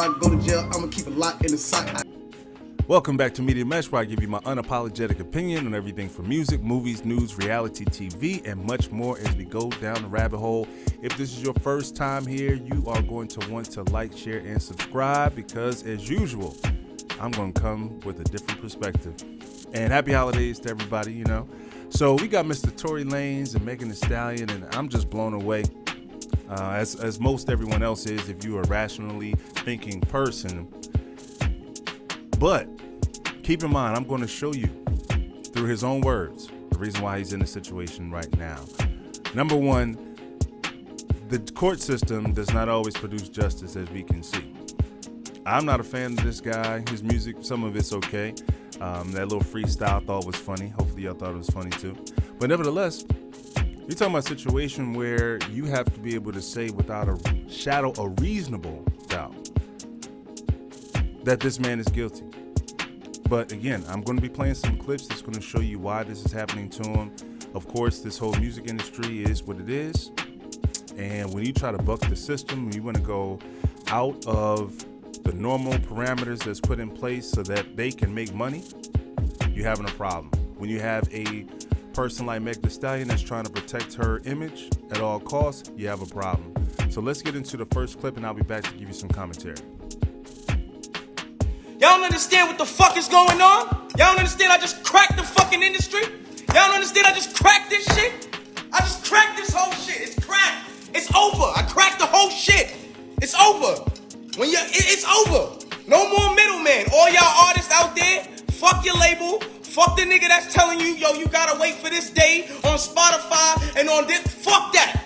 I go to jail, I'ma keep a lot in the sock. Welcome back to Media Mesh, where I give you my unapologetic opinion on everything from music, movies, news, reality TV, and much more as we go down the rabbit hole. If this is your first time here, you are going to want to like, share, and subscribe because, as usual, I'm going to come with a different perspective. And happy holidays to everybody, you know. So we got Mr. Tory Lanez and Megan Thee Stallion, and I'm just blown away, as most everyone else is if you're a rationally thinking person. But keep in mind, I'm going to show you through his own words the reason why he's in this situation right now. Number one, the court system does not always produce justice, as we can see. I'm not a fan of this guy. His music, some of it's okay. That little freestyle I thought was funny. Hopefully y'all thought it was funny too. But nevertheless, you're talking about a situation where you have to be able to say without a shadow of reasonable doubt that this man is guilty. But again, I'm going to be playing some clips that's going to show you why this is happening to him. Of course, this whole music industry is what it is. And when you try to buck the system, when you want to go out of the normal parameters that's put in place so that they can make money, you're having a problem. When you have a person like Megan Thee Stallion that's trying to protect her image at all costs, you have a problem. So let's get into the first clip and I'll be back to give you some commentary. Y'all don't understand what the fuck is going on? Y'all don't understand I just cracked the fucking industry? Y'all don't understand I just cracked this shit? I just cracked this whole shit. It's cracked. It's over. I cracked the whole shit. It's over. It's over. No more middleman. All y'all artists out there, fuck your label. Fuck the nigga that's telling you, yo, you gotta wait for this day on Spotify and on this. Fuck that.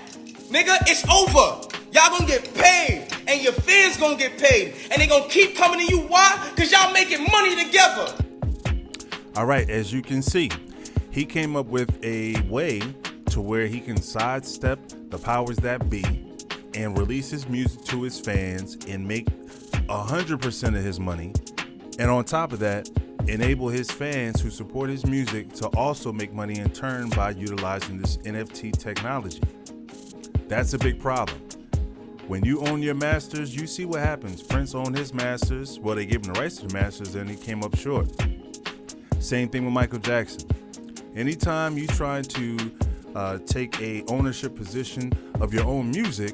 Nigga, it's over. Y'all gonna get paid, and your fans gonna get paid, and they gonna keep coming to you. Why? Because y'all making money together. All right, as you can see, he came up with a way to where he can sidestep the powers that be and release his music to his fans and make 100% of his money. And on top of that, enable his fans who support his music to also make money in turn by utilizing this NFT technology. That's a big problem. When you own your masters, you see what happens. Prince owned his masters. Well, they gave him the rights to the masters, and he came up short. Same thing with Michael Jackson. Anytime you try to take a ownership position of your own music,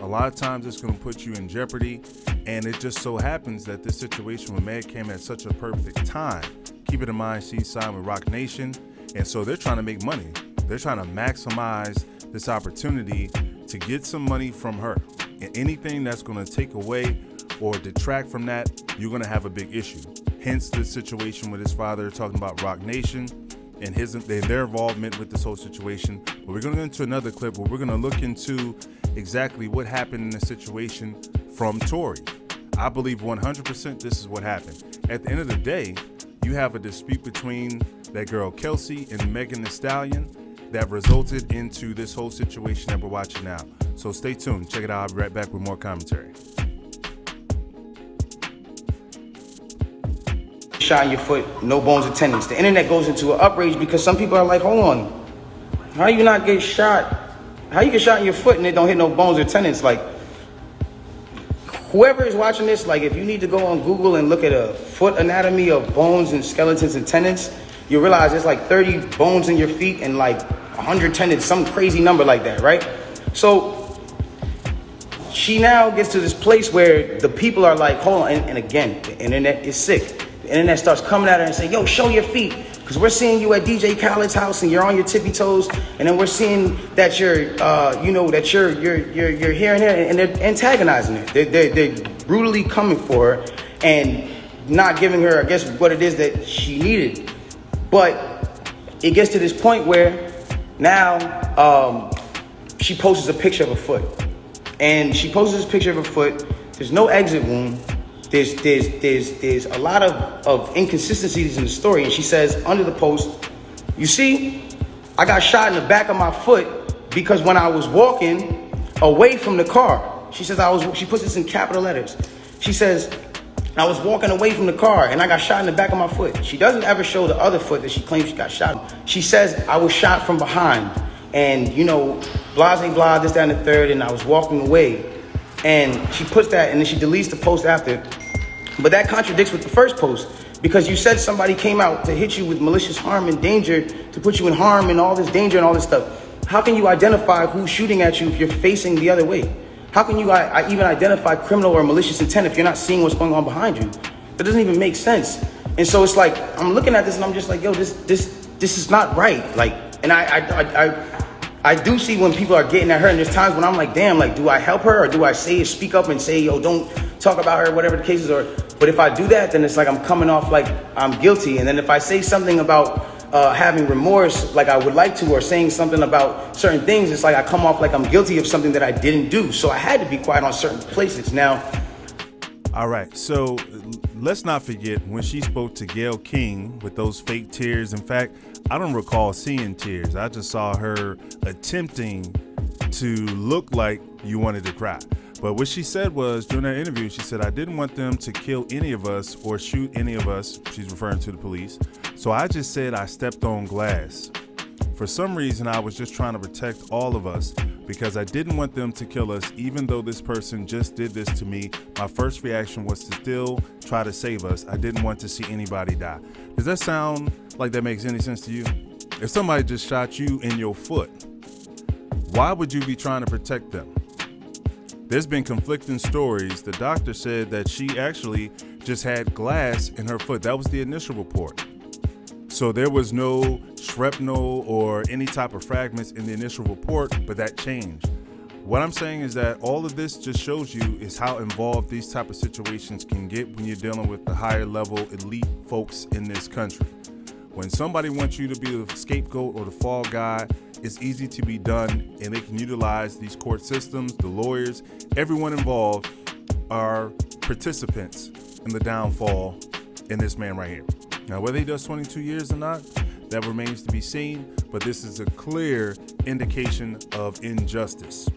a lot of times it's going to put you in jeopardy. And it just so happens that this situation with Meg came at such a perfect time. Keep it in mind, she signed with Roc Nation, and so they're trying to make money. They're trying to maximize this opportunity to get some money from her. And anything that's going to take away or detract from that, you're going to have a big issue. Hence the situation with his father talking about Roc Nation and their involvement with this whole situation. But we're going to get into another clip where we're going to look into exactly what happened in the situation from Tory. I believe 100% this is what happened. At the end of the day, you have a dispute between that girl Kelsey and Megan Thee Stallion that resulted into this whole situation that we're watching now. So stay tuned. Check it out. I'll be right back with more commentary. Shot in your foot, no bones or tendons. The internet goes into an outrage because some people are like, hold on, how you not get shot? How you get shot in your foot and it don't hit no bones or tendons? Like, whoever is watching this, like, if you need to go on Google and look at a foot anatomy of bones and skeletons and tendons, you realize there's like 30 bones in your feet and like 100 tendons, some crazy number like that, right? So she now gets to this place where the people are like, hold on, and again, the internet is sick. The internet starts coming at her and saying, yo, show your feet, because we're seeing you at DJ Khaled's house and you're on your tippy toes, and then we're seeing that you're, you're here and there, and they're antagonizing her. They're brutally coming for her and not giving her, I guess, what it is that she needed. But it gets to this point where now she posts a picture of her foot, and she posts this picture of her foot. There's no exit wound. There's a lot of inconsistencies in the story. And she says under the post, you see, I got shot in the back of my foot because when I was walking away from the car, she says she puts this in capital letters. She says, I was walking away from the car and I got shot in the back of my foot. She doesn't ever show the other foot that she claims she got shot. She says, I was shot from behind and, you know, blah, blah, blah, this, that, and the third, and I was walking away. And she puts that, and then she deletes the post after. But that contradicts with the first post, because you said somebody came out to hit you with malicious harm and danger, to put you in harm and all this danger and all this stuff. How can you identify who's shooting at you if you're facing the other way? How can you even identify criminal or malicious intent if you're not seeing what's going on behind you? That doesn't even make sense. And so it's like, I'm looking at this and I'm just like, yo, this is not right. Like, and I do see when people are getting at her, and there's times when I'm like, damn, like, do I help her or do I speak up and say, yo, don't talk about her, whatever the case is? But if I do that, then it's like I'm coming off like I'm guilty. And then if I say something about having remorse, like I would like to, or saying something about certain things, it's like I come off like I'm guilty of something that I didn't do. So I had to be quiet on certain places. Now, all right, so let's not forget when she spoke to Gayle King with those fake tears. In fact, I don't recall seeing tears. I just saw her attempting to look like you wanted to cry. But what she said was, during that interview, she said, I didn't want them to kill any of us or shoot any of us. She's referring to the police. So I just said I stepped on glass. For some reason, I was just trying to protect all of us because I didn't want them to kill us, even though this person just did this to me. My first reaction was to still try to save us. I didn't want to see anybody die. Does that sound like that makes any sense to you? If somebody just shot you in your foot, why would you be trying to protect them? There's been conflicting stories. The doctor said that she actually just had glass in her foot. That was the initial report. So there was no shrapnel or any type of fragments in the initial report, but that changed. What I'm saying is that all of this just shows you is how involved these type of situations can get when you're dealing with the higher level elite folks in this country. When somebody wants you to be the scapegoat or the fall guy, it's easy to be done, and they can utilize these court systems, the lawyers, everyone involved are participants in the downfall in this man right here. Now, whether he does 22 years or not, that remains to be seen, but this is a clear indication of injustice.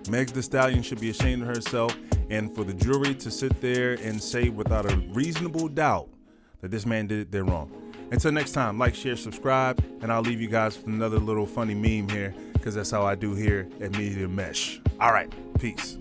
Megan Thee Stallion should be ashamed of herself, and for the jury to sit there and say without a reasonable doubt that this man did it, they're wrong. Until next time, like, share, subscribe, and I'll leave you guys with another little funny meme here, because that's how I do here at Media Mesh. All right, peace.